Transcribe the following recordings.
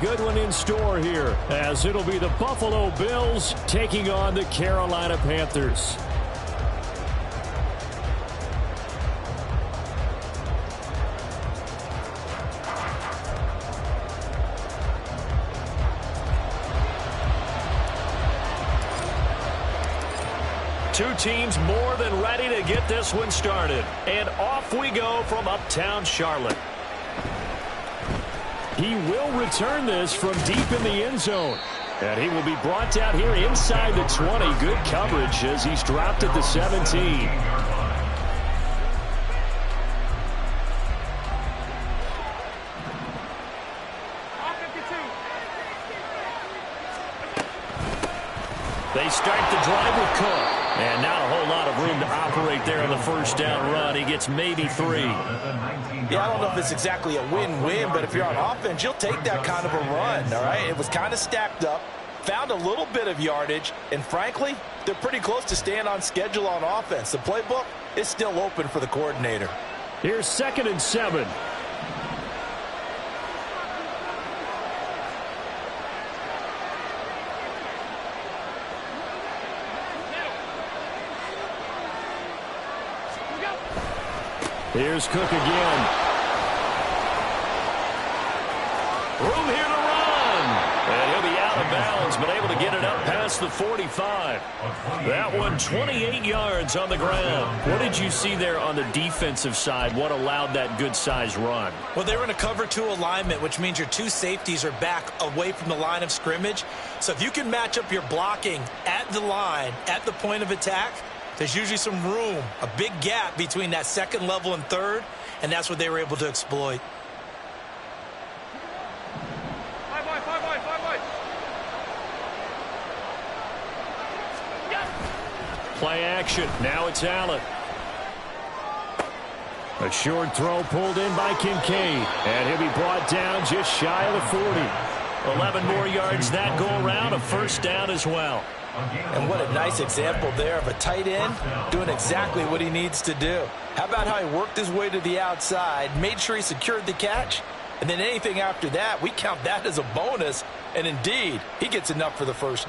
good one in store here, as it'll be the Buffalo Bills taking on the Carolina Panthers. Two teams more than ready to get this one started. And off we go from uptown Charlotte. He will return this from deep in the end zone. And he will be brought down here inside the 20. Good coverage as he's dropped at the 17. They start the drive with Cook. And not a whole lot of room to operate there on the first down run. He gets maybe 3. Yeah, I don't know if it's exactly a win-win, but if you're on offense, you'll take that kind of a run, all right? It was kind of stacked up, found a little bit of yardage, and frankly, they're pretty close to staying on schedule on offense. The playbook is still open for the coordinator. Here's 2nd and 7. Here's Cook again. Room here to run. And he'll be out of bounds, but able to get it up past the 45. That one, 28 yards on the ground. What did you see there on the defensive side? What allowed that good-sized run? Well, they were in a cover 2 alignment, which means your 2 safeties are back away from the line of scrimmage. So if you can match up your blocking at the line, at the point of attack, there's usually some room, a big gap between that 2nd level and 3rd, and that's what they were able to exploit. Play action. Now it's Allen. A short throw pulled in by Kincaid, and he'll be brought down just shy of the 40. 11 more yards that go around, a first down as well. And what a nice example there of a tight end doing exactly what he needs to do. How about how he worked his way to the outside, made sure he secured the catch, and then anything after that, we count that as a bonus. And indeed, he gets enough for the first.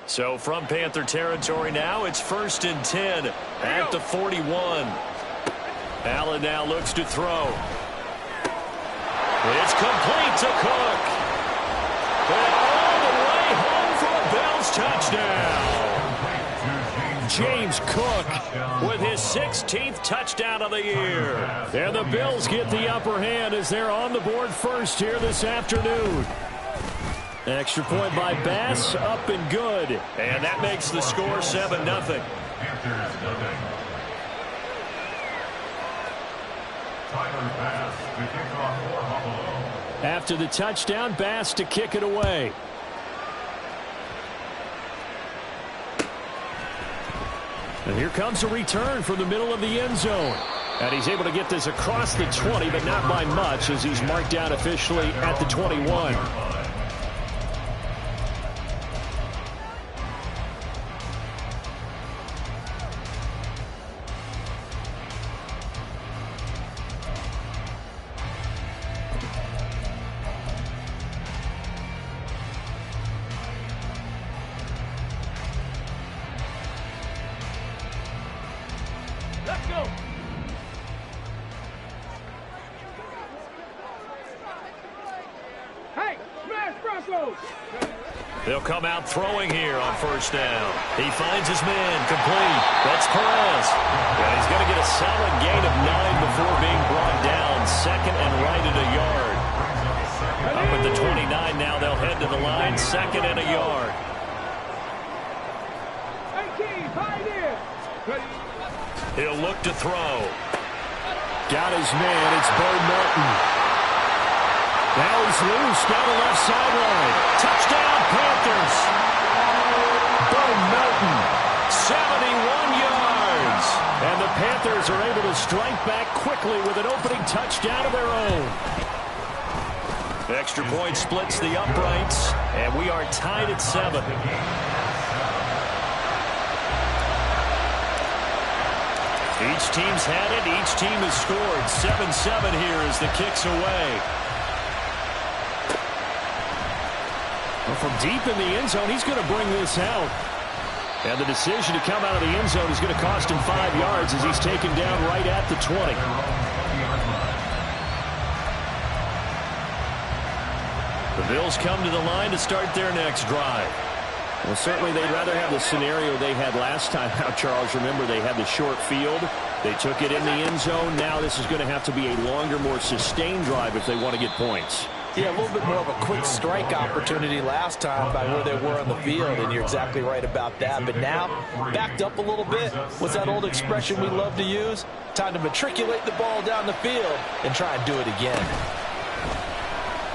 So from Panther territory now, it's 1st and 10 at the 41. Allen now looks to throw. It's complete to Cook. And all the way home for a Bills touchdown. James Cook with his 16th touchdown of the year. And the Bills get the upper hand as they're on the board first here this afternoon. Extra point by Bass, up and good. And that makes the score 7-0. After the touchdown, Bass to kick it away. And here comes a return from the middle of the end zone. And he's able to get this across the 20, but not by much, as he's marked down officially at the 21. They'll come out throwing here on first down. He finds his man, complete. That's Perez. And he's going to get a solid gain of 9 before being brought down. 2nd and right at a yard. Up at the 29 now, they'll head to the line. 2nd and a yard. He'll look to throw. Got his man. It's Bo Melton. Now he's loose down the left sideline. strike back quickly with an opening touchdown of their own. Extra point splits the uprights, and we are tied at 7. Each team's had it. Each team has scored. 7-7 here as the kick's away. Well, from deep in the end zone, he's going to bring this out. And the decision to come out of the end zone is going to cost him 5 yards as he's taken down right at the 20. The Bills come to the line to start their next drive. Well, certainly they'd rather have the scenario they had last time out, Charles. Remember, they had the short field. They took it in the end zone. Now this is going to have to be a longer, more sustained drive if they want to get points. Yeah, a little bit more of a quick strike opportunity last time by where they were on the field, and you're exactly right about that. But now, backed up a little bit. What's that old expression we love to use? Time to matriculate the ball down the field and try and do it again.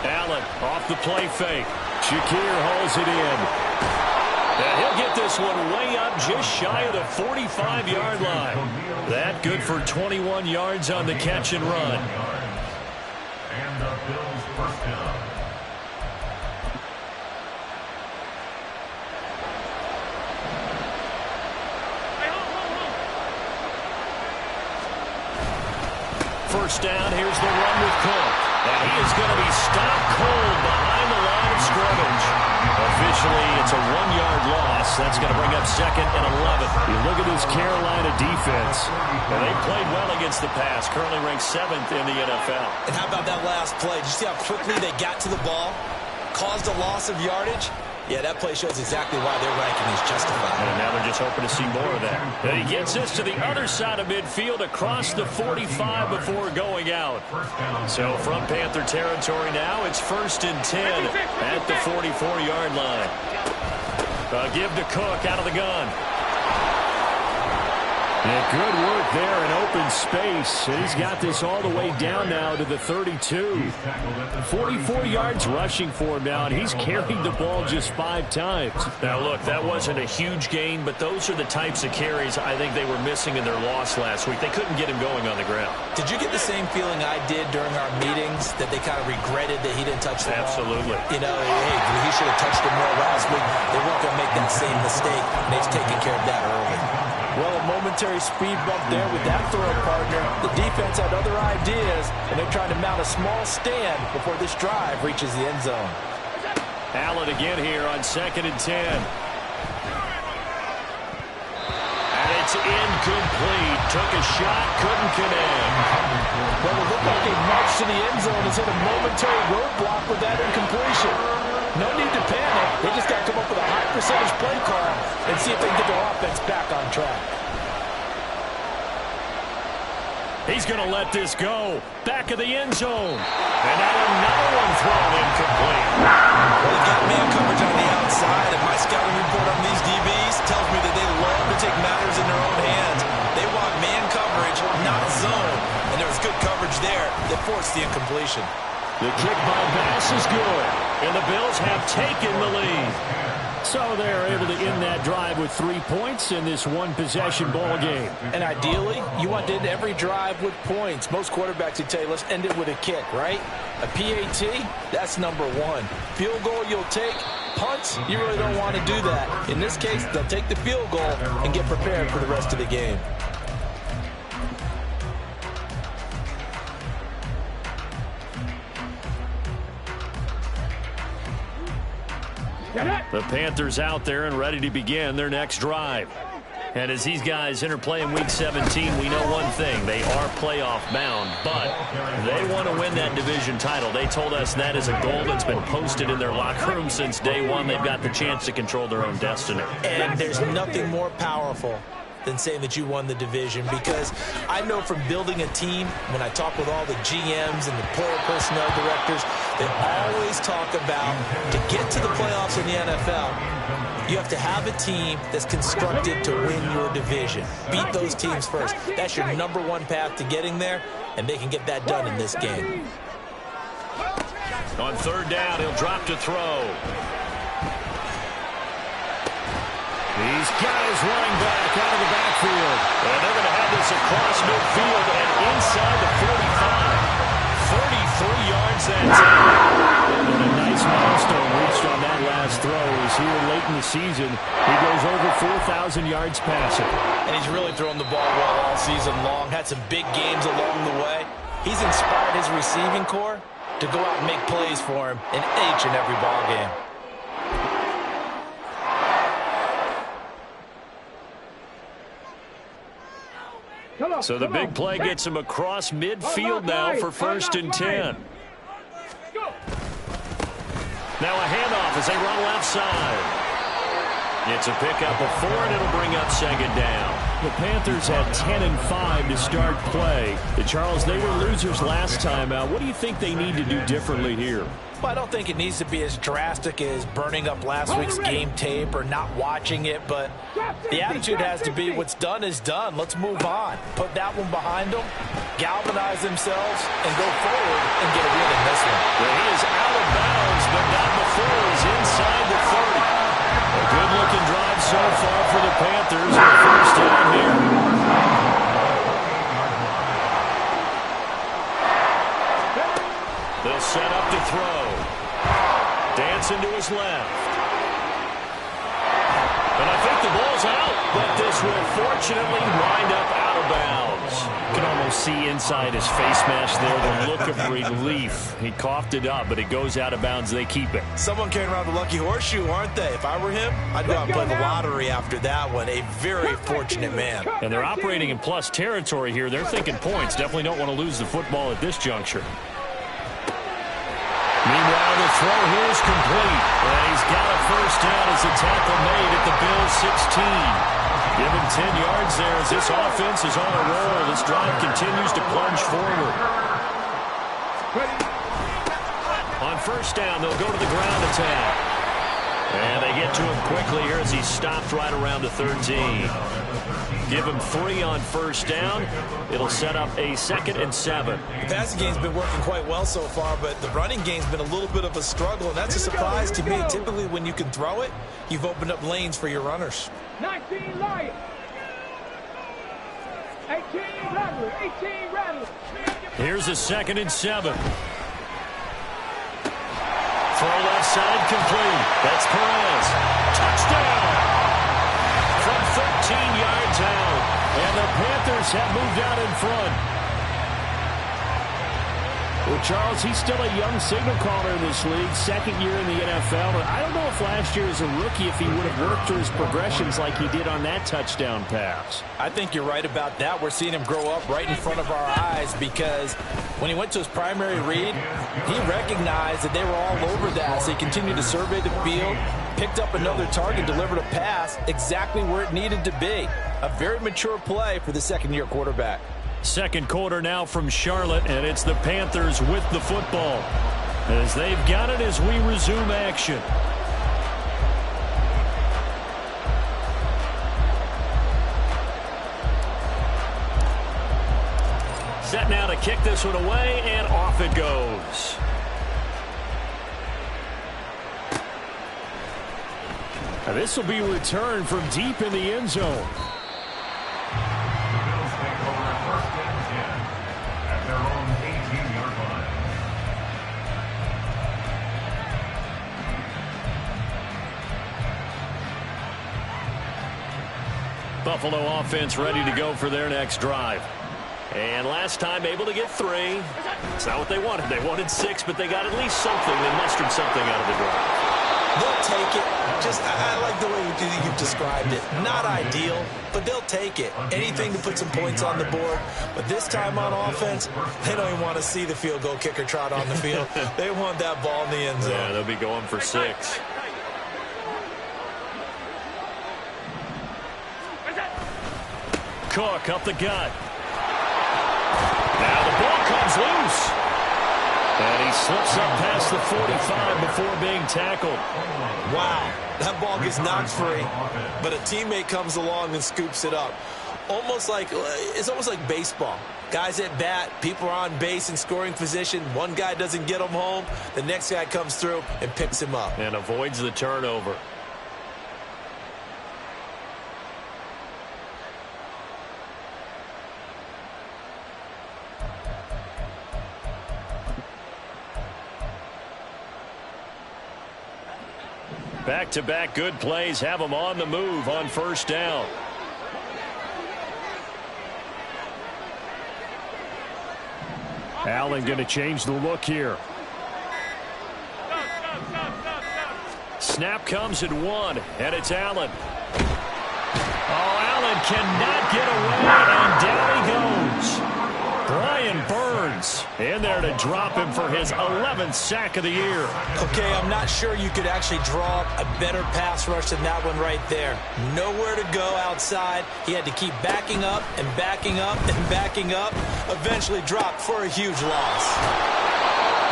Allen off the play fake. Shakir hauls it in. And he'll get this one way up just shy of the 45-yard line. That good for 21 yards on the catch and run. And the Bills first down. First down, here's the run with Cook. And he is going to be stopped cold behind the line of scrimmage. Officially, it's a 1-yard loss. That's going to bring up 2nd and 11. You look at this Carolina defense. And they played well against the pass. Currently ranked 7th in the NFL. And how about that last play? Did you see how quickly they got to the ball? Caused a loss of yardage? Yeah, that play shows exactly why their ranking is justified. And now they're just hoping to see more of that. And he gets this to the other side of midfield across the 45 before going out. So from Panther territory now, it's 1st and 10 at the 44-yard line. Give to Cook out of the gun. And good work there in open space. And he's got this all the way down now to the 32. 44 yards rushing for him now, and he's carried the ball just 5 times. Now, look, that wasn't a huge gain, but those are the types of carries I think they were missing in their loss last week. They couldn't get him going on the ground. Did you get the same feeling I did during our meetings, that they kind of regretted that he didn't touch the ball? Absolutely. You know, hey, he should have touched it more last week. They weren't going to make that same mistake, and they've taken care of that early. Well, a momentary speed bump there with that throw partner. The defense had other ideas, and they're trying to mount a small stand before this drive reaches the end zone. Allen again here on 2nd and 10. And it's incomplete. Took a shot, couldn't connect. Well, it looked like a march to the end zone has hit a momentary roadblock with that incompletion. No need to panic. They just got to come up with a high percentage play call and see if they can get their offense back on track. He's going to let this go. Back of the end zone. And now another one thrown incomplete. Well, they've got man coverage on the outside, and my scouting report on these DBs tells me that they love to take matters in their own hands. They want man coverage, not zone. And there was good coverage there that forced the incompletion. The kick by Bass is good, and the Bills have taken the lead. So they're able to end that drive with 3 points in this one-possession ball game. And ideally, you want to end every drive with points. Most quarterbacks would tell you, let's end it with a kick, right? A PAT, that's number 1. Field goal you'll take. Punts, you really don't want to do that. In this case, they'll take the field goal and get prepared for the rest of the game. The Panthers out there and ready to begin their next drive. And as these guys interplay in Week 17, we know one thing. They are playoff bound, but they want to win that division title. They told us that is a goal that's been posted in their locker room since day one. They've got the chance to control their own destiny. And there's nothing more powerful than saying that you won the division, because I know from building a team, when I talk with all the GMs and the player personnel directors, they always talk about, to get to the playoffs in the NFL, you have to have a team that's constructed to win your division. Beat those teams first. That's your number 1 path to getting there, and they can get that done in this game. On 3rd down, he'll drop to throw. He's got his running back out of the backfield. And they're going to have this across midfield and inside the 45. 33 yards that time. And a nice milestone reached on that last throw. He's here late in the season. He goes over 4,000 yards passing. And he's really thrown the ball well all season long. Had some big games along the way. He's inspired his receiving corps to go out and make plays for him in each and every ball game. So the big play gets him across midfield now for 1st and 10. Now a handoff as they run left side. It's a pickup of 4, and it'll bring up 2nd down. The Panthers had 10 and 5 to start play. Charles, they were losers last time out. What do you think they need to do differently here? Well, I don't think it needs to be as drastic as burning up last week's game tape or not watching it, but the attitude has to be what's done is done. Let's move on. Put that one behind them, galvanize themselves, and go forward and get a win in this one. Well, he is out of bounds, but not before he's inside the 30. A good-looking drive so far for the Panthers. 1st down here. They'll set up to throw. Dancing to his left. And I think the ball's out, but this will fortunately wind up out of bounds. You can almost see inside his face mask there the look of relief. He coughed it up, but it goes out of bounds. They keep it. Someone carrying around the lucky horseshoe, aren't they? If I were him, I'd go out and play the lottery after that one. A very fortunate man. And they're operating in plus territory here. They're thinking points. Definitely don't want to lose the football at this juncture. Meanwhile, the throw here is complete. And he's got a 1st down as the tackle made at the Bills' 16. Give him 10 yards there as this offense is on a roll. This drive continues to plunge forward. On 1st down, they'll go to the ground attack. And they get to him quickly here as he's stopped right around the 13. Give him 3 on 1st down. It'll set up a 2nd and 7. The passing game's been working quite well so far, but the running game's been a little bit of a struggle, and that's a surprise to me. Typically, when you can throw it, you've opened up lanes for your runners. 19 Lions. 18 Rattlers. 18 Rattlers. Here's a 2nd and 7. Throw left side complete. That's Perez. Touchdown! From 13 yards out. And the Panthers have moved out in front. Well, Charles, he's still a young signal caller in this league, 2nd year in the NFL. But I don't know if last year as a rookie, if he would have worked through his progressions like he did on that touchdown pass. I think you're right about that. We're seeing him grow up right in front of our eyes because when he went to his primary read, he recognized that they were all over that. So he continued to survey the field, picked up another target, delivered a pass exactly where it needed to be. A very mature play for the 2nd-year quarterback. 2nd quarter now from Charlotte, and it's the Panthers with the football as they've got it as we resume action. Set now to kick this one away, and off it goes. Now this will be returned from deep in the end zone. Buffalo offense ready to go for their next drive. And last time able to get 3. It's not what they wanted. They wanted 6, but they got at least something. They mustered something out of the drive. They'll take it. I like the way you've described it. Not ideal, but they'll take it. Anything to put some points on the board. But this time on offense, they don't even want to see the field goal kicker trot on the field. They want that ball in the end zone. Yeah, they'll be going for 6. Cook up the gut. Now the ball comes loose. And he slips up past the 45 before being tackled. Wow, that ball gets knocked free, but a teammate comes along and scoops it up. It's almost like baseball. Guys at bat, people are on base in scoring position. One guy doesn't get him home. The next guy comes through and picks him up. And avoids the turnover. Back-to-back good plays have them on the move on first down. Allen going to change the look here. Snap comes at 1, and it's Allen. Oh, Allen cannot get away, and down he goes. Brian Burns in there to drop him for his 11th sack of the year. Okay, I'm not sure you could actually draw a better pass rush than that one right there. Nowhere to go outside. He had to keep backing up and backing up and backing up. Eventually dropped for a huge loss.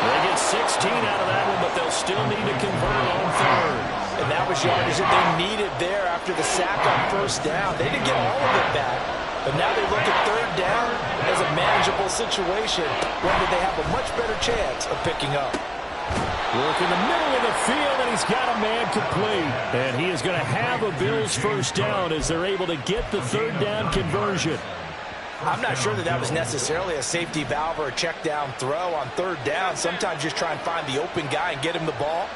They get 16 out of that one, but they'll still need to convert on third. And that was yardage that they needed there after the sack on first down. They didn't get all of it back, but now they look at third down as a manageable situation, one that they have a much better chance of picking up. Work in the middle of the field, and he's got a man complete. And he is going to have a Bills first down as they're able to get the third down conversion. I'm not sure that was necessarily a safety valve or a check down throw on third down. Sometimes just try and find the open guy and get him the ball.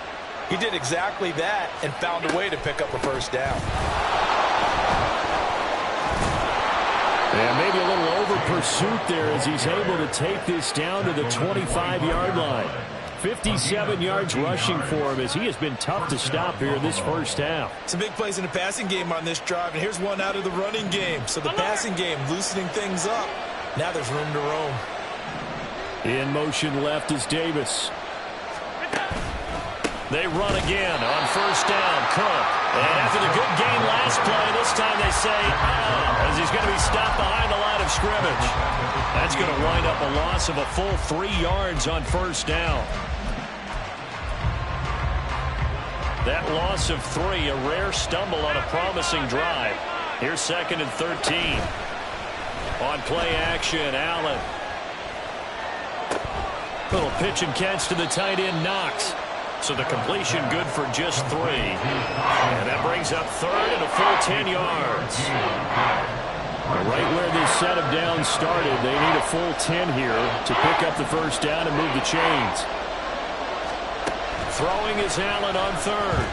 He did exactly that and found a way to pick up a first down. And maybe a little over pursuit there as he's able to take this down to the 25-yard line. 57 yards rushing for him as he has been tough to stop here in this first half. Some big plays in the passing game on this drive, and here's one out of the running game. So the passing game loosening things up. Now there's room to roam. In motion left is Davis. They run again on first down. Cook. And after the good game last play, this time they say, as he's going to be stopped behind the line of scrimmage. That's going to wind up a loss of a full 3 yards on first down. That loss of 3, a rare stumble on a promising drive. Here's 2nd and 13. On play action, Allen. Little pitch and catch to the tight end, Knox. So the completion good for just 3. And that brings up third and a full 10 yards. Right where this set of downs started, they need a full 10 here to pick up the first down and move the chains. Throwing is Allen on third.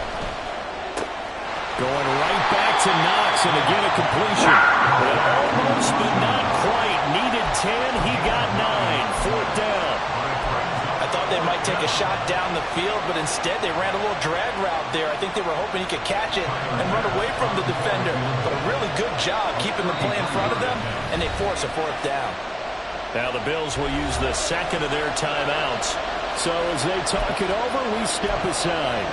Going right back to Knox, and again a completion. Almost, but not quite. Needed 10, he got 9. Fourth down. I thought they might take a shot down the field, but instead they ran a little drag route there. I think they were hoping he could catch it and run away from the defender. But a really good job keeping the play in front of them, and they force a fourth down. Now the Bills will use the second of their timeouts. So as they talk it over, we step aside.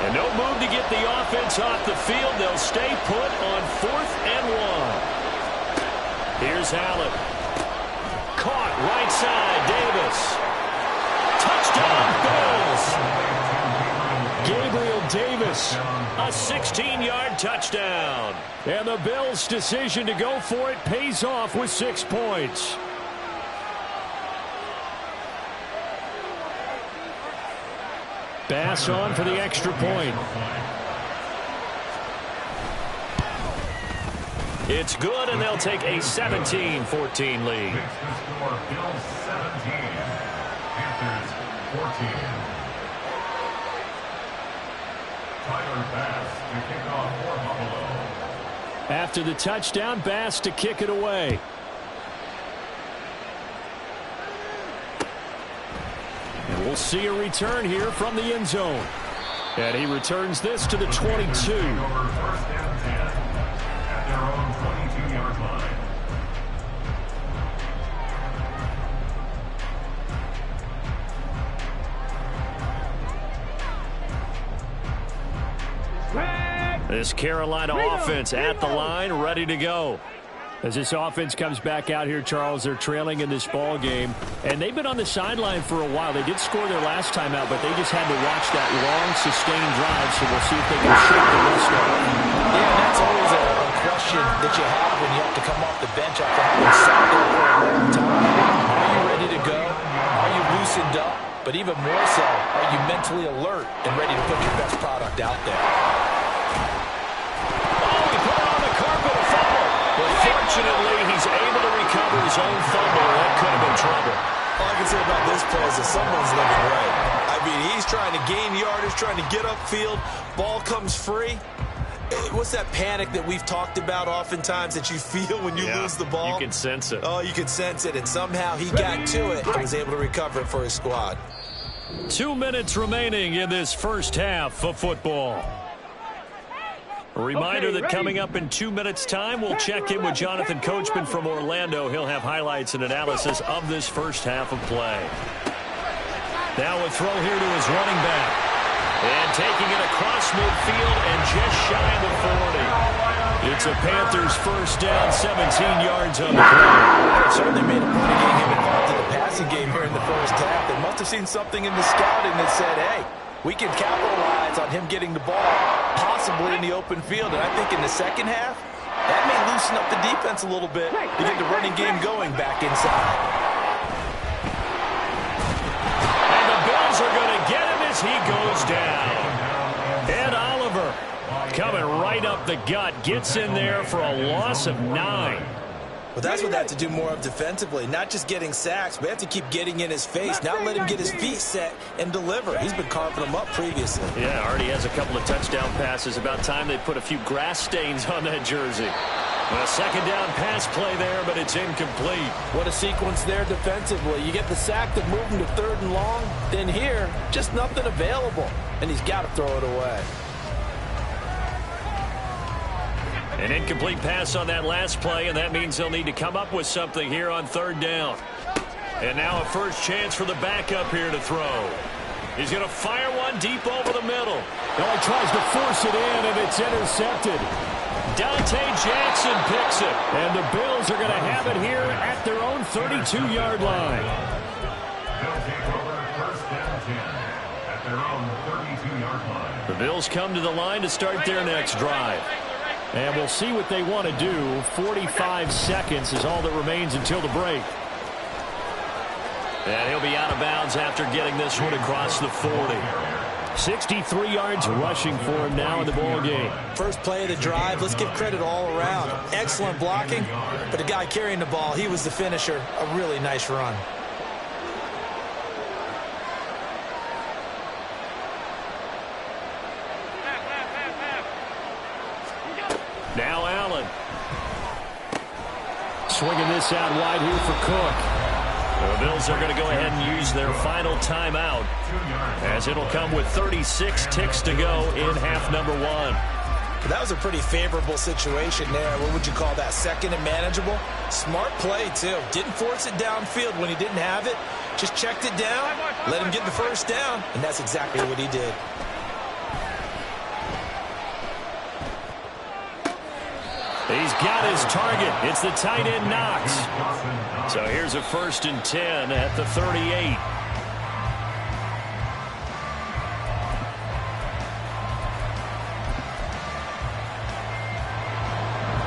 And no move to get the offense off the field. They'll stay put on 4th and 1. Here's Allen. Caught right side, Davis. Touchdown, Bills. Gabriel Davis, a 16-yard touchdown. And the Bills' decision to go for it pays off with 6 points. Bass on for the extra point. It's good, and they'll take a 17-14 lead. Bills 17, Panthers 14. Tyler Bass to kick off for Buffalo. After the touchdown, Bass to kick it away. And we'll see a return here from the end zone. And he returns this to the 22. Over first and 10 at their own 22-yard line. This Carolina offense at the line, ready to go. As this offense comes back out here, Charles, they're trailing in this ball game. And they've been on the sideline for a while. They did score their last time out, but they just had to watch that long, sustained drive, so we'll see if they can shake the rest of it. Yeah, that's always a question that you have when you have to come off the bench after having sat there for a long time. Are you ready to go? Are you loosened up? But even more so, are you mentally alert and ready to put your best product out there? Oh, he put it on the carpet, a fumble. But Fortunately, he's able to recover his own fumble. That could have been trouble. All I can say about this play is that someone's living right. I mean, he's trying to gain yardage, trying to get upfield. Ball comes free. What's that panic that we've talked about oftentimes that you feel when you lose the ball? You can sense it. Oh, you can sense it, and somehow he got to it and was able to recover it for his squad. 2 minutes remaining in this first half of football. A reminder that coming up in 2 minutes' time, we'll check in with Jonathan Coachman from Orlando. He'll have highlights and analysis of this first half of play. Now a throw here to his running back. And taking it across midfield and just shy of the 40. It's a Panthers first down, 17 yards on the play. It certainly made a point of getting him involved in the passing game here in the first half. They must have seen something in the scouting that said, hey, we can capitalize on him getting the ball, possibly in the open field. And I think in the second half, that may loosen up the defense a little bit to get the running game going back inside. And the Bills are going to get him as he goes down. Ed Oliver coming right up the gut, gets in there for a loss of 9. But that's what they have to do more of defensively, not just getting sacks, but they have to keep getting in his face, not let him get his feet set and deliver. He's been carving them up previously. Yeah, already has a couple of touchdown passes. About time they put a few grass stains on that jersey. A second down pass play there, but it's incomplete. What a sequence there defensively. You get the sack to move him to 3rd and long. Then here, just nothing available. And he's got to throw it away. An incomplete pass on that last play, and that means they'll need to come up with something here on 3rd down. And now a first chance for the backup here to throw. He's going to fire one deep over the middle. Now he tries to force it in, and it's intercepted. Dante Jackson picks it. And the Bills are going to have it here at their own 32-yard line. They'll take over first and 10 at their own 32-yard line. The Bills come to the line to start their next drive. And we'll see what they want to do. 45 seconds is all that remains until the break. And he'll be out of bounds after getting this one across the 40. 63 yards rushing for him now in the ball game. First play of the drive, let's give credit all around. Excellent blocking, but the guy carrying the ball, he was the finisher. A really nice run. Now Allen. Swinging this out wide here for Cook. The Bills are going to go ahead and use their final timeout, as it'll come with 36 ticks to go in half number 1. That was a pretty favorable situation there. What would you call that? Second and manageable? Smart play, too. Didn't force it downfield when he didn't have it. Just checked it down, let him get the first down, and that's exactly what he did. He's got his target. It's the tight end Knox. So here's a 1st and 10 at the 38.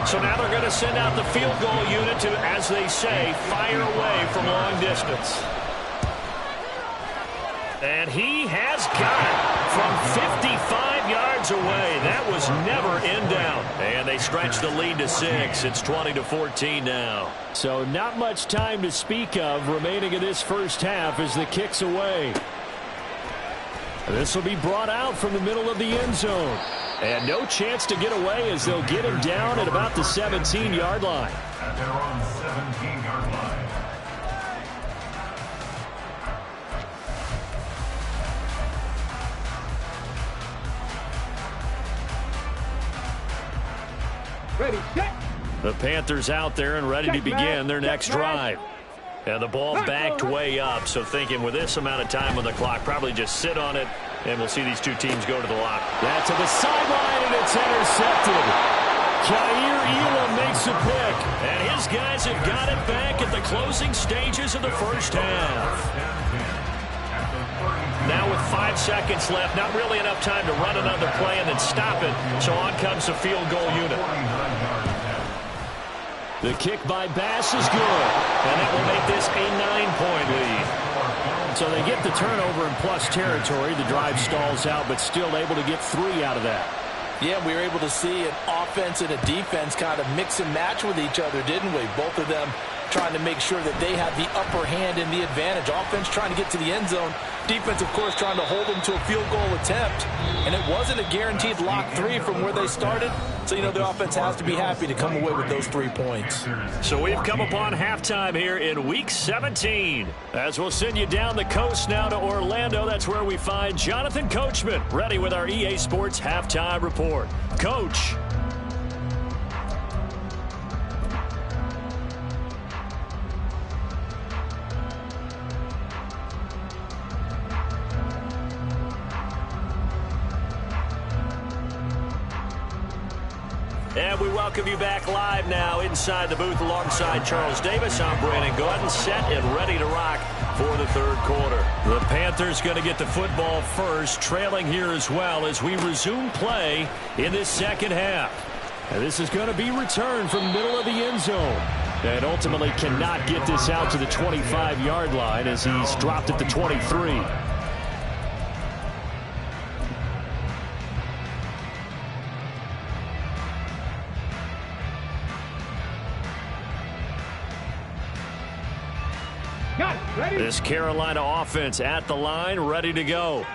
So now they're going to send out the field goal unit to, as they say, fire away from long distance. And he has got it from 55 yards away. That was never in doubt. And they stretch the lead to 6. It's 20-14 now. So not much time to speak of remaining in this first half as the kick's away. This will be brought out from the middle of the end zone. And no chance to get away as they'll get him down at about the 17-yard line. At their own 17-yard line. Ready, set. The Panthers out there and ready to begin their next drive. And the ball backed way up, so thinking with this amount of time on the clock, probably just sit on it, and we'll see these two teams go to the lock. That's to the sideline, and it's intercepted. Jair Elam makes a pick. And his guys have got it back at the closing stages of the first half. Now with 5 seconds left, not really enough time to run another play and then stop it, so on comes the field goal unit. The kick by Bass is good. And that will make this a 9-point lead. So they get the turnover in plus territory. The drive stalls out, but still able to get 3 out of that. Yeah, we were able to see an offense and a defense kind of mix and match with each other, didn't we? Both of them trying to make sure that they had the upper hand and the advantage. Offense trying to get to the end zone. Defense, of course, trying to hold them to a field goal attempt. And it wasn't a guaranteed lock 3 from where they started. So, you know, the offense has to be happy to come away with those 3 points. So we've come upon halftime here in Week 17. As we'll send you down the coast now to Orlando, that's where we find Jonathan Coachman, ready with our EA Sports Halftime Report. Coach. And we welcome you back live now inside the booth alongside Charles Davis. I'm Brandon Gordon, set and ready to rock for the third quarter. The Panthers going to get the football first, trailing here as well as we resume play in this second half. And this is going to be returned from the middle of the end zone. And ultimately cannot get this out to the 25-yard line as he's dropped at the 23. This Carolina offense at the line, ready to go.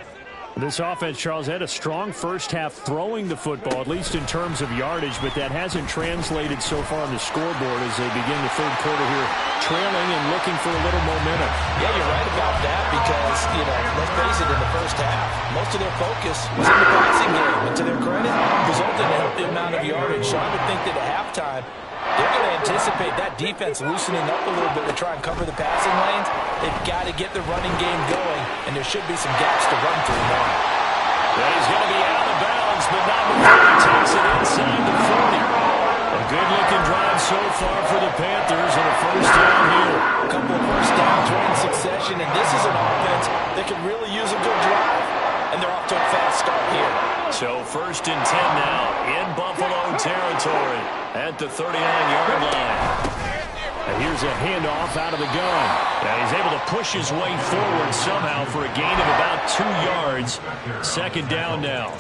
This offense, Charles, had a strong first half throwing the football, at least in terms of yardage, but that hasn't translated so far on the scoreboard as they begin the third quarter here, trailing and looking for a little momentum. Yeah, you're right about that because, you know, let's face it, in the first half, most of their focus was in the passing game. And to their credit, resulted in a healthy amount of yardage. So I would think that at halftime, they're going to anticipate that defense loosening up a little bit to try and cover the passing lanes. They've got to get the running game going, and there should be some gaps to run through now. And he's going to be out of bounds, but not before he takes it inside the 40. A good-looking drive so far for the Panthers and a first down here. A couple of first downs right in succession, and this is an offense that can really use a good drive. And they're off to a fast start here. So first and 10 now in Buffalo territory at the 39-yard line. And here's a handoff out of the gun. And he's able to push his way forward somehow for a gain of about 2 yards. Second down now.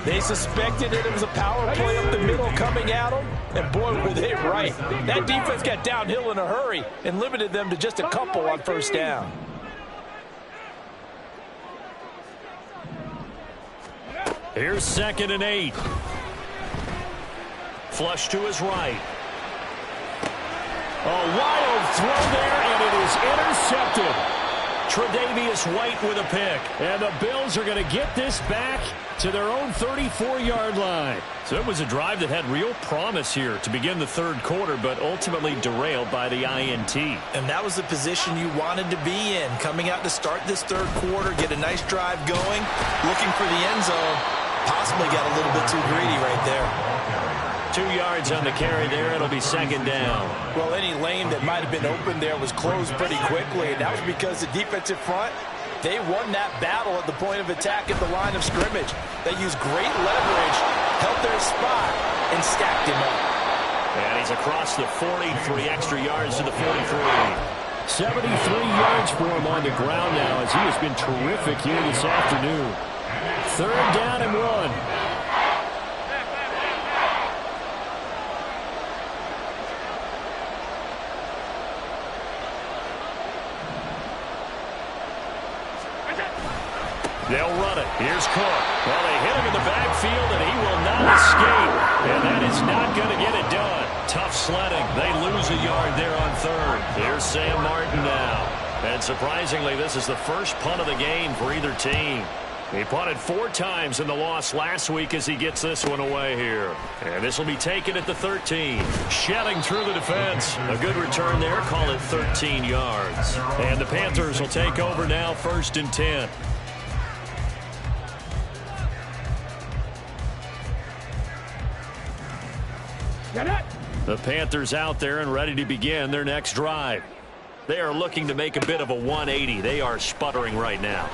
They suspected it was a power play up the middle coming at them, and boy, were they right. That defense got downhill in a hurry and limited them to just a couple on first down. Here's 2nd and 8. Flush to his right. A wild throw there, and it is intercepted. Tre'Davious White with a pick. And the Bills are going to get this back to their own 34-yard line. So it was a drive that had real promise here to begin the third quarter, but ultimately derailed by the INT. And that was the position you wanted to be in. Coming out to start this third quarter, get a nice drive going, looking for the end zone. Possibly got a little bit too greedy right there. 2 yards on the carry there. It'll be second down. Well, any lane that might have been open there was closed pretty quickly, and that was because the defensive front, they won that battle at the point of attack at the line of scrimmage. They used great leverage, held their spot, and stacked him up. And he's across the 40, 3 extra yards to the 43. 73 yards for him on the ground now as he has been terrific here this afternoon. Third down and 1. They'll run it. Here's Cook. Well, they hit him in the backfield, and he will not escape. And that is not going to get it done. Tough sledding. They lose a yard there on third. Here's Sam Martin now. And surprisingly, this is the first punt of the game for either team. He punted 4 times in the loss last week as he gets this one away here. And this will be taken at the 13. Shedding through the defense. A good return there. Call it 13 yards. And the Panthers will take over now, 1st and 10. The Panthers out there and ready to begin their next drive. They are looking to make a bit of a 180. They are sputtering right now.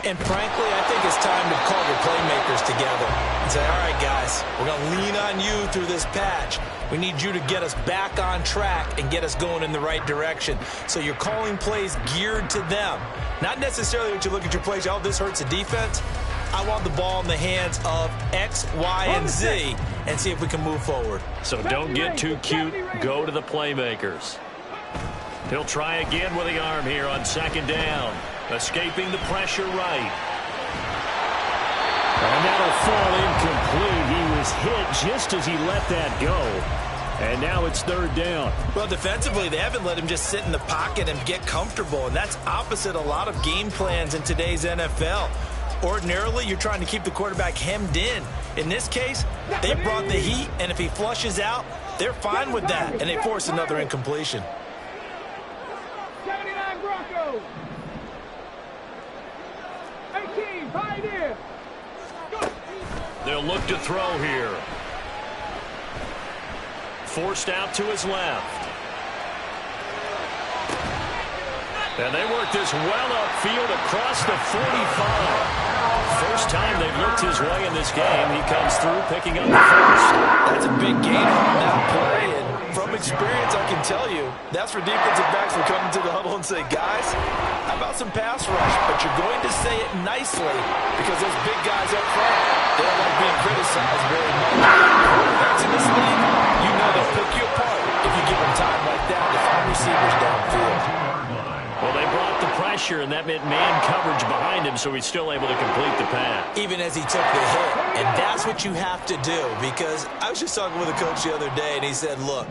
And frankly, I think it's time to call your playmakers together and say, all right, guys, we're going to lean on you through this patch. We need you to get us back on track and get us going in the right direction. So you're calling plays geared to them. Not necessarily that you look at your plays, oh, this hurts the defense. I want the ball in the hands of X, Y, and Z and see if we can move forward. So don't get too cute. Go to the playmakers. He'll try again with the arm here on second down. Escaping the pressure right. And that'll fall incomplete. He was hit just as he let that go. And now it's third down. Well, defensively, they haven't let him just sit in the pocket and get comfortable, and that's opposite a lot of game plans in today's NFL. Ordinarily, you're trying to keep the quarterback hemmed in. In this case, they brought the heat, and if he flushes out, they're fine with that, and they force another incompletion. 79 Broncos. 18 Pioneer. They'll look to throw here. Forced out to his left. And they work this well upfield across the 45. First time they've looked his way in this game. He comes through picking up the first. That's a big gain on that play, and from experience, I can tell you, that's for defensive backs to come into the huddle and say, guys, how about some pass rush? But you're going to say it nicely because those big guys up front, they don't like being criticized very much. Quarterbacks in this league, you know they'll pick you apart if you give them time like that to find receivers downfield. Well, they brought the pressure, and that meant man coverage behind him, so he's still able to complete the pass. Even as he took the hit. And that's what you have to do, because I was just talking with a coach the other day, and he said, look,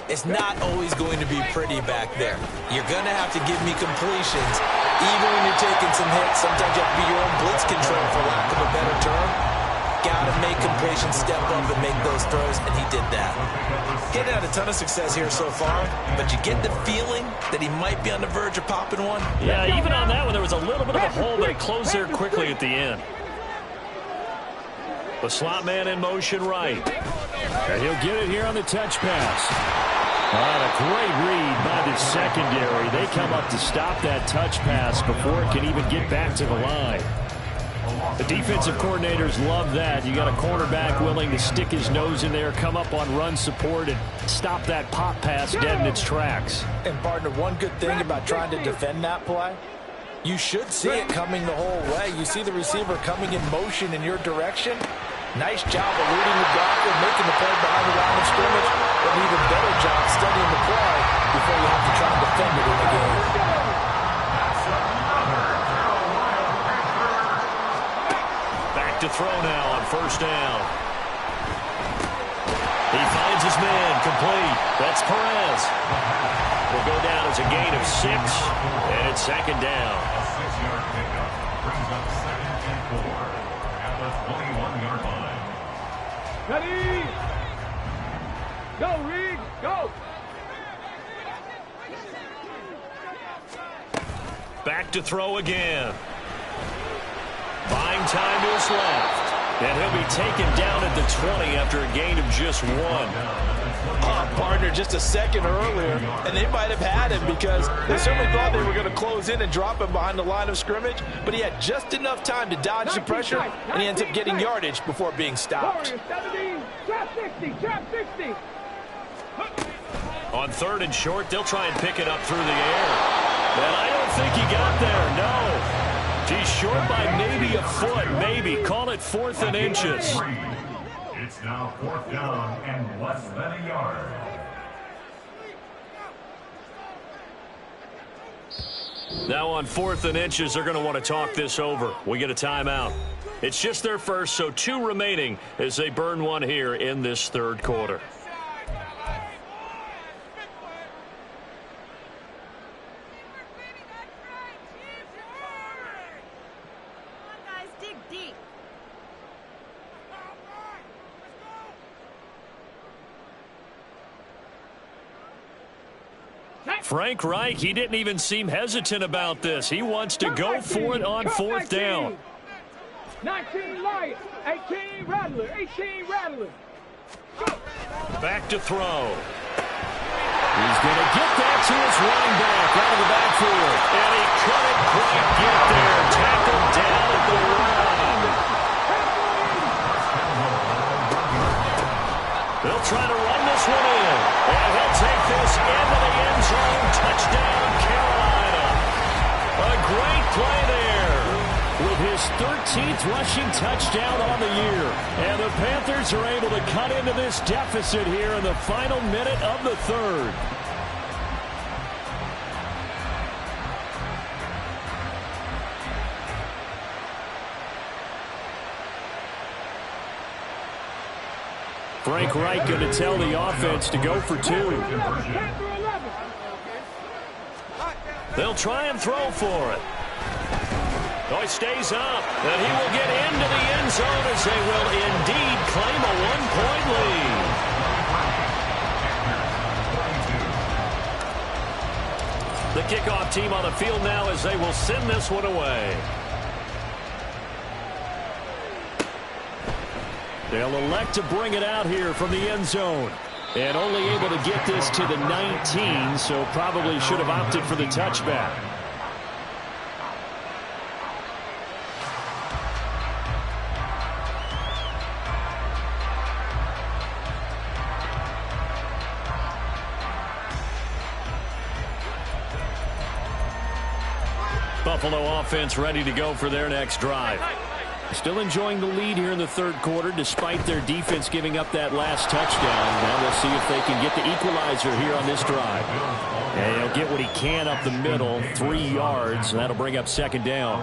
it's not always going to be pretty back there. You're going to have to give me completions. Even when you're taking some hits, sometimes you have to be your own blitz control, for lack of a better term. Got to make completions, step up and make those throws, and he did that. Getting had a ton of success here so far, but you get the feeling that he might be on the verge of popping one. Yeah, even on that one, there was a little bit of a hole, but it closed there quickly at the end. The slot man in motion right. And he'll get it here on the touch pass. A great read by the secondary. They come up to stop that touch pass before it can even get back to the line. The defensive coordinators love that. You got a cornerback willing to stick his nose in there, come up on run support, and stop that pop pass dead in its tracks. And, partner, one good thing about trying to defend that play, you should see it coming the whole way. You see the receiver coming in motion in your direction. Nice job eluding the blocker, making the play behind the line of scrimmage, but an even better job studying the play before you have to try and defend it in the game. To throw now on first down. He finds his man complete. That's Perez. Will go down as a gain of 6, and it's second down. A 6-yard pickup brings up 2nd and 4 at the 21-yard line. Ready? Go, Reed, go. Back to throw again. Buying time to his left. And he'll be taken down at the 20 after a gain of just 1. Partner, just a second earlier, and they might have had him because they certainly thought they were going to close in and drop him behind the line of scrimmage, but he had just enough time to dodge the pressure, and he ends up getting yardage before being stopped. Trap 60, trap 60. On 3rd and short, they'll try and pick it up through the air. And I don't think he got there, no. He's short by maybe a foot, maybe. Call it 4th and inches. It's now 4th down and less than a yard. Now on 4th and inches, they're going to want to talk this over. We get a timeout. It's just their first, so 2 remaining as they burn one here in this 3rd quarter. Frank Reich, he didn't even seem hesitant about this. He wants to go for it on 4th down. 19 Lions, 18 Rattler, 18 Rattler. Back to throw. He's going to get that to his running back out of the backfield. And he couldn't quite get there. Tackled down at the run. They'll try to run this one in. And he'll take this into the end zone. Touchdown, Carolina. A great play there with his his 13th rushing touchdown on the year. And the Panthers are able to cut into this deficit here in the final minute of the third. Frank Reich going to tell the offense to go for two. They'll try and throw for it. Oh, he stays up, and he will get into the end zone as they will indeed claim a one-point lead. The kickoff team on the field now as they will send this one away. They'll elect to bring it out here from the end zone. And only able to get this to the 19, so probably should have opted for the touchback. Buffalo offense ready to go for their next drive. Still enjoying the lead here in the third quarter despite their defense giving up that last touchdown. Now we'll see if they can get the equalizer here on this drive. And he'll get what he can up the middle, 3 yards. That'll bring up second down.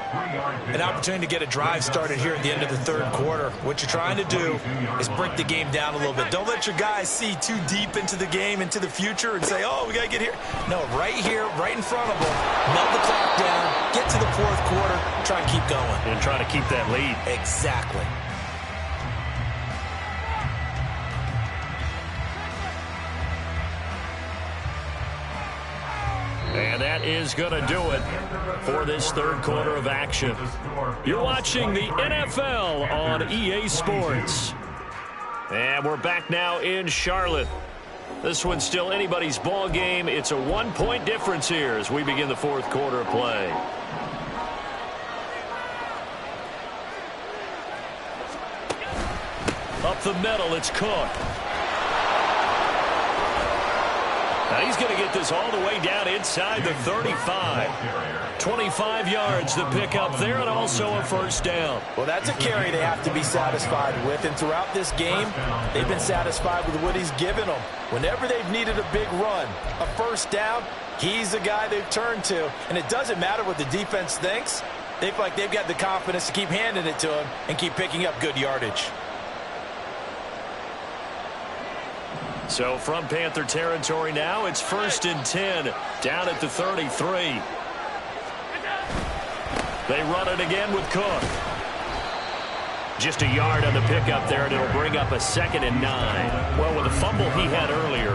An opportunity to get a drive started here at the end of the third quarter. What you're trying to do is break the game down a little bit. Don't let your guys see too deep into the game, into the future, and say, oh, we got to get here. No, right here, right in front of them. Melt the clock down, get to the fourth quarter, try and keep going. And try to keep that lead. Exactly. And that is going to do it for this third quarter of action. You're watching the NFL on EA Sports. And we're back now in Charlotte. This one's still anybody's ball game. It's a 1-point difference here as we begin the fourth quarter of play. Up the middle, it's Cook. Now he's going to get this all the way down inside the 35. 25 yards to pick up there, and also a first down. Well, that's a carry they have to be satisfied with, and throughout this game, they've been satisfied with what he's given them. Whenever they've needed a big run, a first down, he's the guy they've turned to. And it doesn't matter what the defense thinks. They feel like they've got the confidence to keep handing it to him and keep picking up good yardage. So from Panther territory now, it's 1st and 10 down at the 33. They run it again with Cook. Just a yard on the pickup there, and it'll bring up a 2nd and 9. Well, with the fumble he had earlier,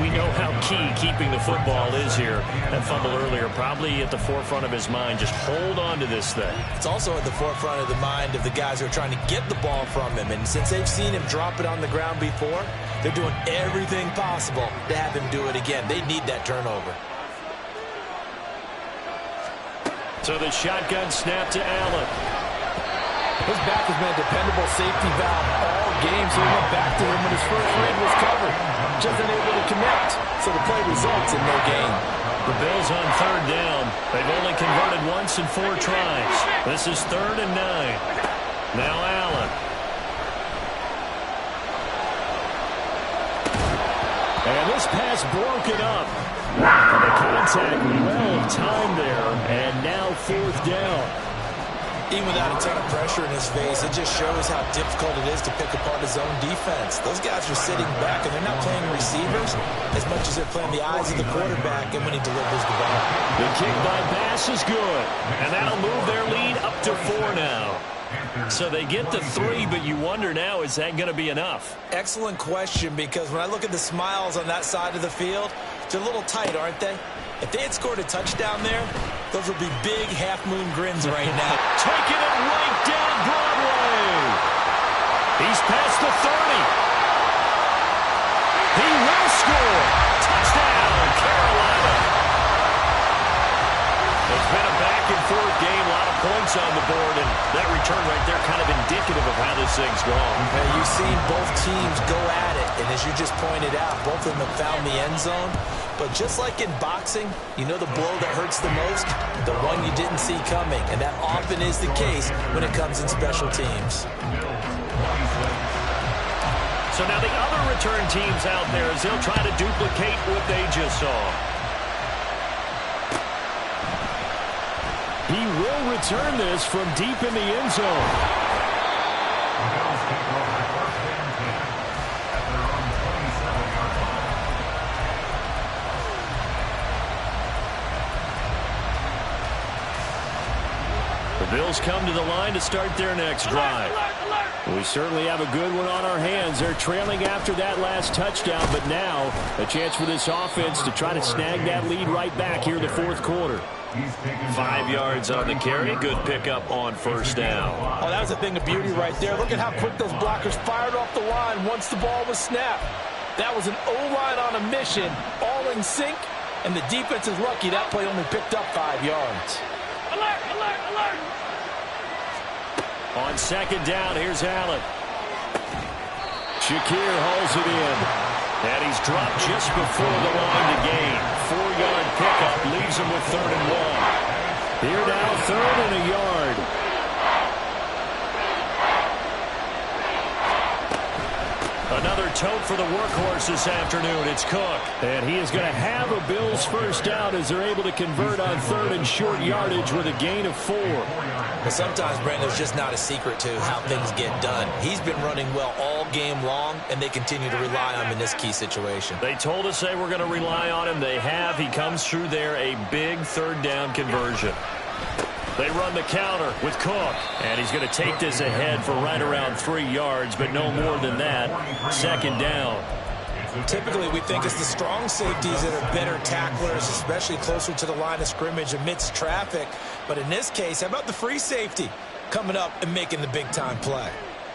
we know how key keeping the football is here. That fumble earlier probably at the forefront of his mind. Just hold on to this thing. It's also at the forefront of the mind of the guys who are trying to get the ball from him. And since they've seen him drop it on the ground before, they're doing everything possible to have him do it again. They need that turnover. So the shotgun snap to Allen. His back has been a dependable safety valve all game, so he went back to him when his first read was covered. Just unable to connect, so the play results in no gain. The Bills on 3rd down. They've only converted once in 4 tries. This is 3rd and 9. Now Allen. And this pass broken up. And the contact well timed there, and now 4th down. Even without a ton of pressure in his face, it just shows how difficult it is to pick apart his own defense. Those guys are sitting back, and they're not playing receivers as much as they're playing the eyes of the quarterback and when he delivers the ball. The kick by Bass is good, and that'll move their lead up to 4 now. So they get the 3, but you wonder now, is that going to be enough? Excellent question, because when I look at the smiles on that side of the field, they're a little tight, aren't they? If they had scored a touchdown there, those would be big half-moon grins right now. Taking it right down Broadway. He's past the 30. He will score. Touchdown, Carolina. It's been a back-and-forth game, a lot of points on the board, and that return right there kind of indicative of how this thing's gone. Yeah, you've seen both teams go at it, and as you just pointed out, both of them have found the end zone. But just like in boxing, you know the blow that hurts the most? The one you didn't see coming, and that often is the case when it comes in special teams. So now the other return teams out there as they'll try to duplicate what they just saw. He will return this from deep in the end zone. The Bills come to the line to start their next drive. We certainly have a good one on our hands. They're trailing after that last touchdown, but now a chance for this offense to try to snag that lead right back here in the fourth quarter. 5 yards on the carry. Good pickup on first down. Oh, that was a thing of beauty right there. Look at how quick those blockers fired off the line once the ball was snapped. That was an O-line on a mission, all in sync, and the defense is lucky that play only picked up 5 yards. Alert, alert, alert! On second down, here's Allen. Shakir hauls it in. And he's dropped just before the line to gain. 4-yard pickup leaves him with 3rd and 1. Here now, 3rd and a yard. Another tote for the workhorse this afternoon. It's Cook. And he is going to have a Bills first down as they're able to convert on 3rd and short yardage with a gain of 4. But sometimes, Brandon, it's just not a secret to how things get done. He's been running well all game long, and they continue to rely on him in this key situation. They told us they were going to rely on him. They have. He comes through there, a big 3rd down conversion. They run the counter with Cook, and he's going to take this ahead for right around 3 yards, but no more than that. 2nd down. Typically, we think it's the strong safeties that are better tacklers, especially closer to the line of scrimmage amidst traffic. But in this case, how about the free safety coming up and making the big-time play?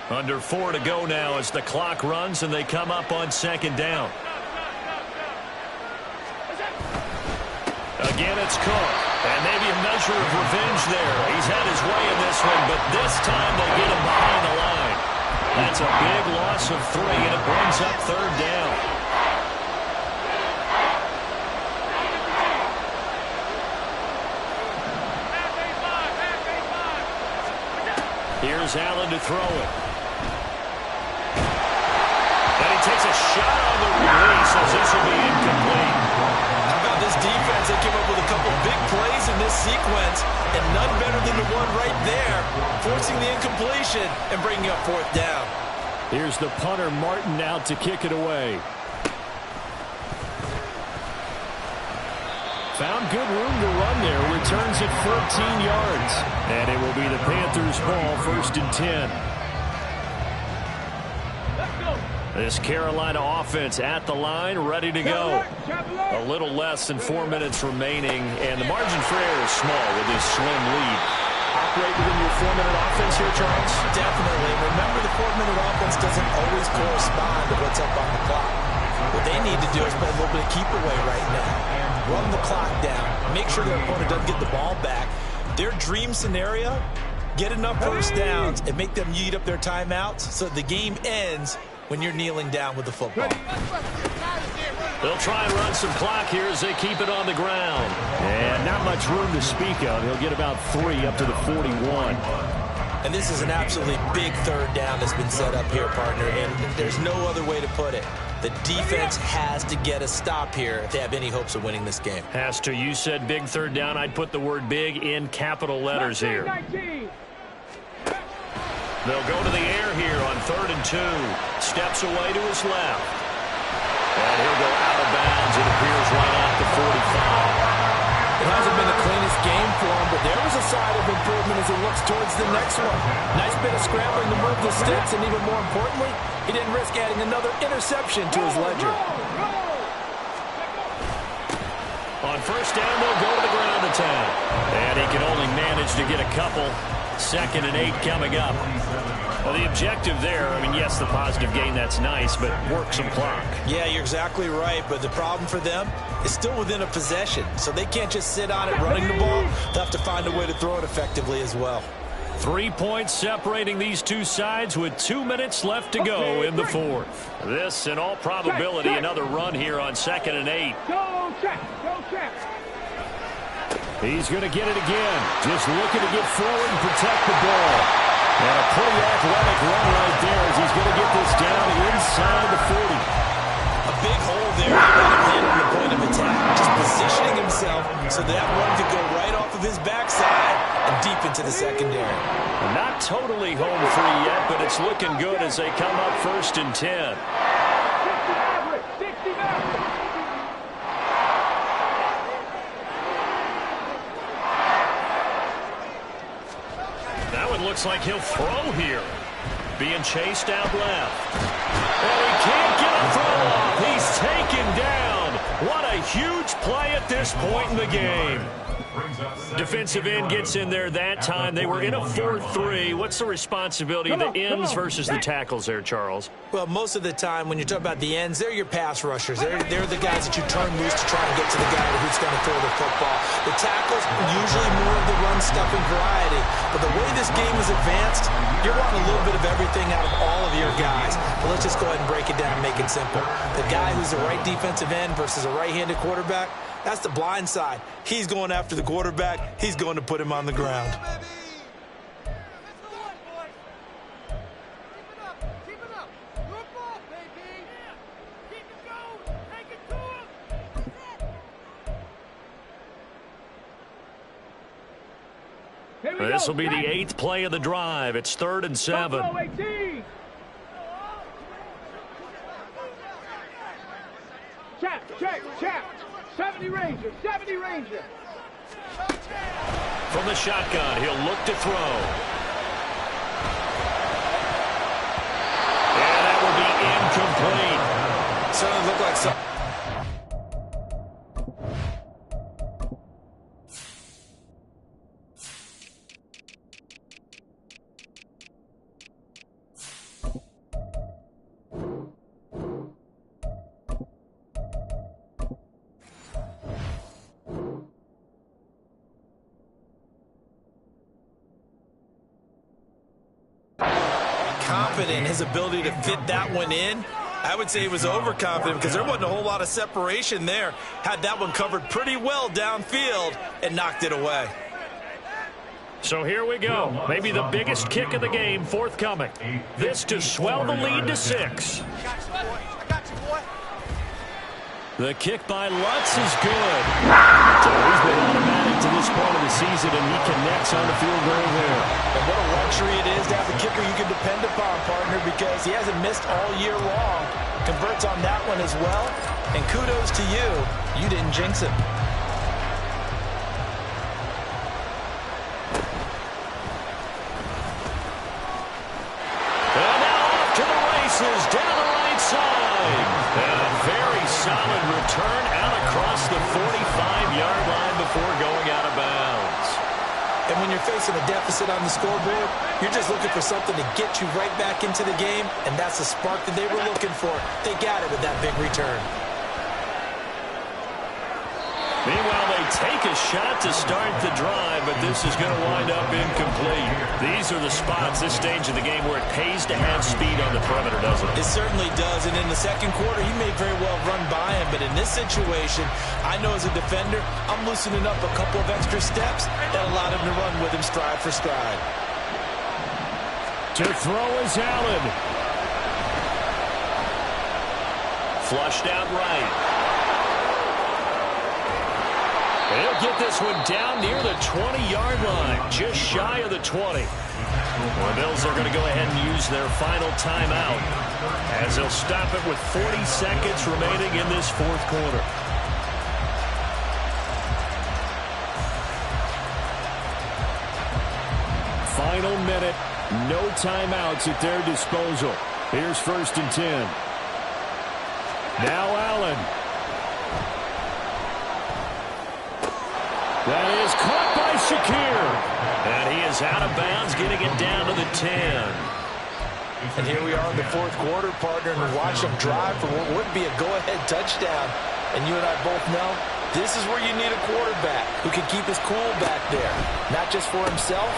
Under 4 to go now as the clock runs, and they come up on 2nd down. Again, it's Cook. And maybe a measure of revenge there. He's had his way in this one, but this time they get him behind the line. That's a big loss of 3, and it brings up 3rd down. Here's Allen to throw it. And he takes a shot on the release as this will be incomplete. How about this defense? They came up with a couple big plays in this sequence, and none better than the one right there, forcing the incompletion and bringing up 4th down. Here's the punter, Martin, out to kick it away. Found good room to run there. Returns it 14 yards. And it will be the Panthers' ball, 1st and 10. This Carolina offense at the line, ready to go. A little less than 4 minutes remaining, and the margin for error is small with this slim lead. Operate within your 4-minute offense here, Charles? Definitely. Remember, the 4-minute offense doesn't always correspond to what's up on the clock. What they need to do is play a little bit of keep away right now. Run the clock down. Make sure their opponent doesn't get the ball back. Their dream scenario, get enough first downs and make them eat up their timeouts so the game ends when you're kneeling down with the football. They'll try and run some clock here as they keep it on the ground. And not much room to speak of. He'll get about 3 up to the 41. And this is an absolutely big 3rd down that's been set up here, partner, and there's no other way to put it. The defense has to get a stop here if they have any hopes of winning this game. Has to. You said big 3rd down. I'd put the word big in capital letters here. They'll go to the air here on 3rd and 2. Steps away to his left. And he'll go out of bounds. It appears right off the 45. It hasn't been the cleanest game for him, but there was a side of improvement as he looks towards the next one. Nice bit of scrambling to move the sticks, and even more importantly, he didn't risk adding another interception to his ledger. On 1st down, they'll go to the ground attack. And he can only manage to get a couple. 2nd and 8 coming up. Well, the objective there, I mean, yes, the positive gain, that's nice, but work some clock. Yeah, you're exactly right, but the problem for them is still within a possession, so they can't just sit on it running the ball. They'll have to find a way to throw it effectively as well. 3 points separating these two sides with 2 minutes left to go in the fourth. This, in all probability, another run here on 2nd and 8. Go check. Go check. He's going to get it again. Just looking to get forward and protect the ball. And a pretty athletic run right there as he's going to get this down inside the 40. A big hole there at the point of attack. Just positioning himself so that run could go right off of his backside and deep into the secondary. Not totally home free yet, but it's looking good as they come up 1st and 10. 60 Maverick. 60 Maverick. That one looks like he'll throw here. Being chased out left. And he can't get a throw off. He's taken down. What a huge play at this point in the game. Defensive end gets in there that time. They were in a 4-3. What's the responsibility of the ends versus the tackles there, Charles? Well, most of the time when you talk about the ends, they're your pass rushers. They're the guys that you turn loose to try and get to the guy who's going to throw the football. The tackles, usually more of the run-stuffing variety. But the way this game is advanced, you're wanting a little bit of everything out of all of your guys. But let's just go ahead and break it down and make it simple. The guy who's the right defensive end versus a right-handed quarterback, that's the blind side. He's going after the quarterback. He's going to put him on the ground. This will be the 8th play of the drive. It's 3rd and 7. Check. 70 Ranger. 70 Ranger. From the shotgun, he'll look to throw. And that will be incomplete. Certainly looked like some. Confident in his ability to fit that one in. I would say he was overconfident because there wasn't a whole lot of separation there. Had that one covered pretty well downfield and knocked it away. So here we go. Maybe the biggest kick of the game forthcoming. This to swell the lead to 6. The kick by Lutz is good. So he's been automatic to this point of the season, and he connects on the field goal there. And what a luxury it is to have a kicker you can depend upon, partner, because he hasn't missed all year long. Converts on that one as well. And kudos to you. You didn't jinx him. And now off to the races, down the right side. And a very solid return out across the 45-yard line before going out of bounds. And when you're facing a deficit on the scoreboard, you're just looking for something to get you right back into the game, and that's the spark that they were looking for. They got it with that big return. Meanwhile, they take a shot to start the drive, but this is going to wind up incomplete. These are the spots, this stage of the game, where it pays to have speed on the perimeter, doesn't it? It certainly does, and in the second quarter, he may very well run by him, but in this situation, I know as a defender, I'm loosening up a couple of extra steps that allowed him to run with him stride for stride. To throw is Allen. Flushed out right. He'll get this one down near the 20-yard line, just shy of the 20. The Bills are going to go ahead and use their final timeout as they'll stop it with 40 seconds remaining in this fourth quarter. Final minute, no timeouts at their disposal. Here's 1st and 10. Now Allen. That is caught by Shakir. And he is out of bounds, getting it down to the 10. And here we are in the fourth quarter, partner, and watch him drive for what would be a go-ahead touchdown. And you and I both know this is where you need a quarterback who can keep his cool back there, not just for himself,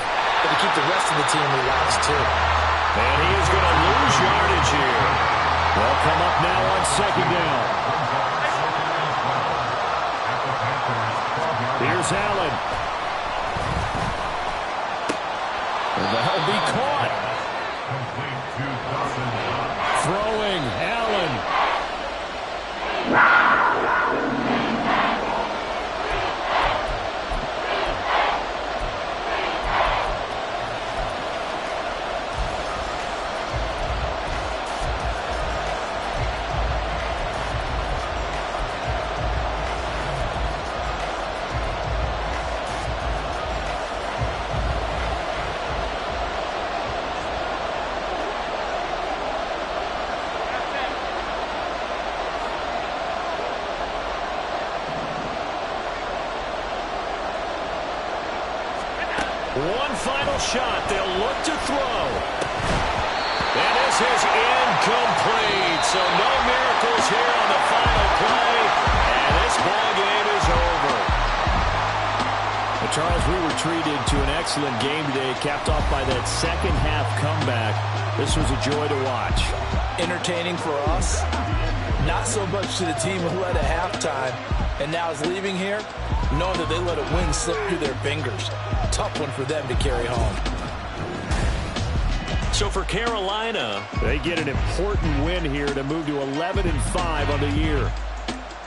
but to keep the rest of the team relaxed, too. And he is going to lose yardage here. They'll come up now on second down. Here's Allen. And that'll be caught. Throwing, Allen. One final shot. They'll look to throw. And this is incomplete. So no miracles here on the final play. And this ball game is over. Well, Charles, we were treated to an excellent game today, capped off by that second half comeback. This was a joy to watch. Entertaining for us. Not so much to the team who led at halftime and now is leaving here, knowing that they let a win slip through their fingers. Tough one for them to carry home. So for Carolina, they get an important win here to move to 11-5 on the year.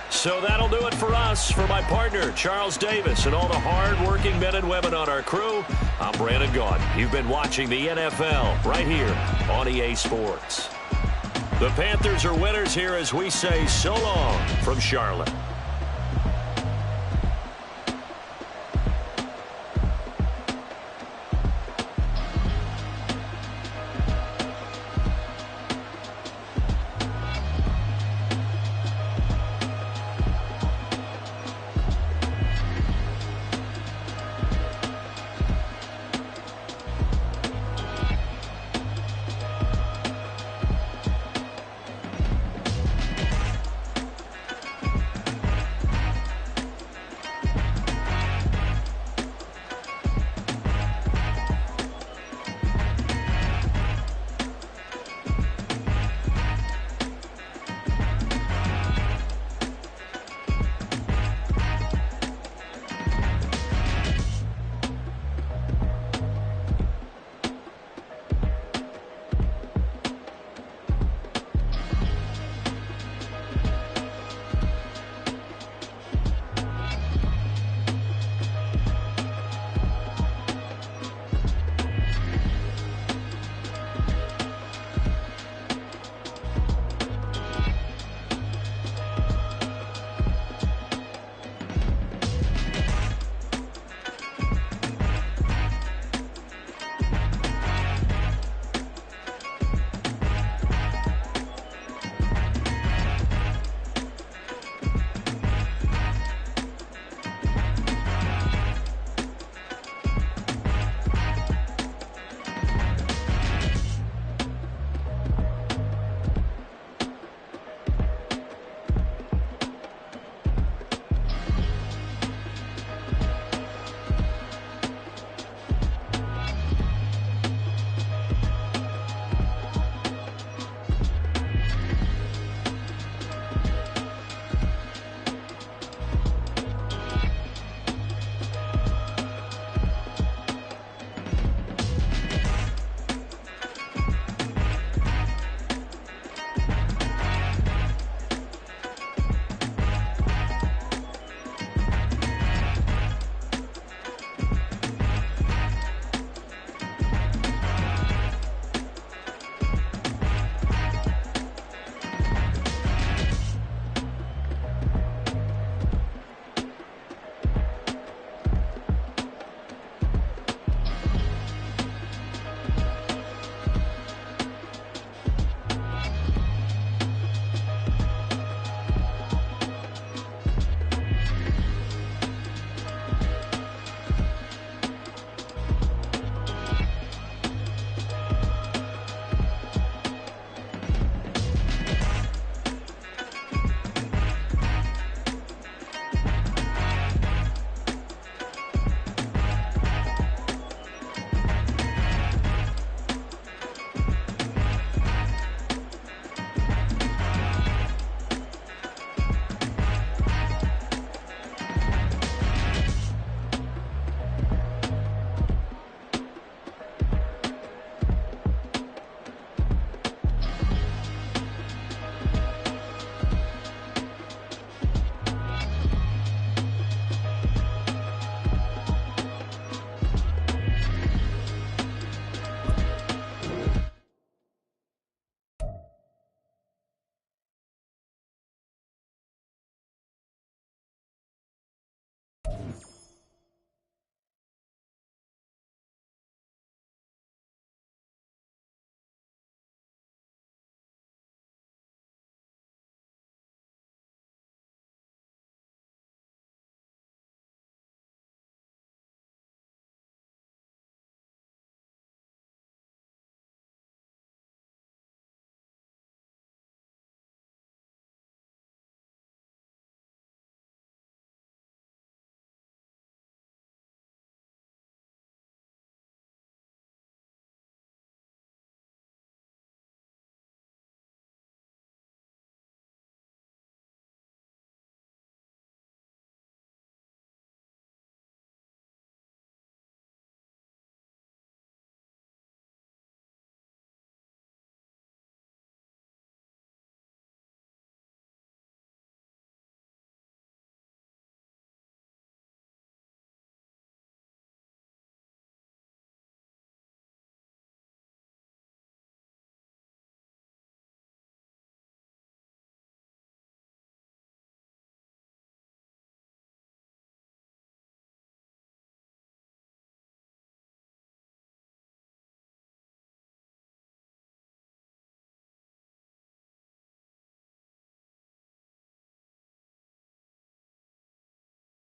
So that'll do it for us. For my partner, Charles Davis, and all the hard-working men and women on our crew, I'm Brandon Gaudin. You've been watching the NFL right here on EA Sports. The Panthers are winners here as we say so long from Charlotte.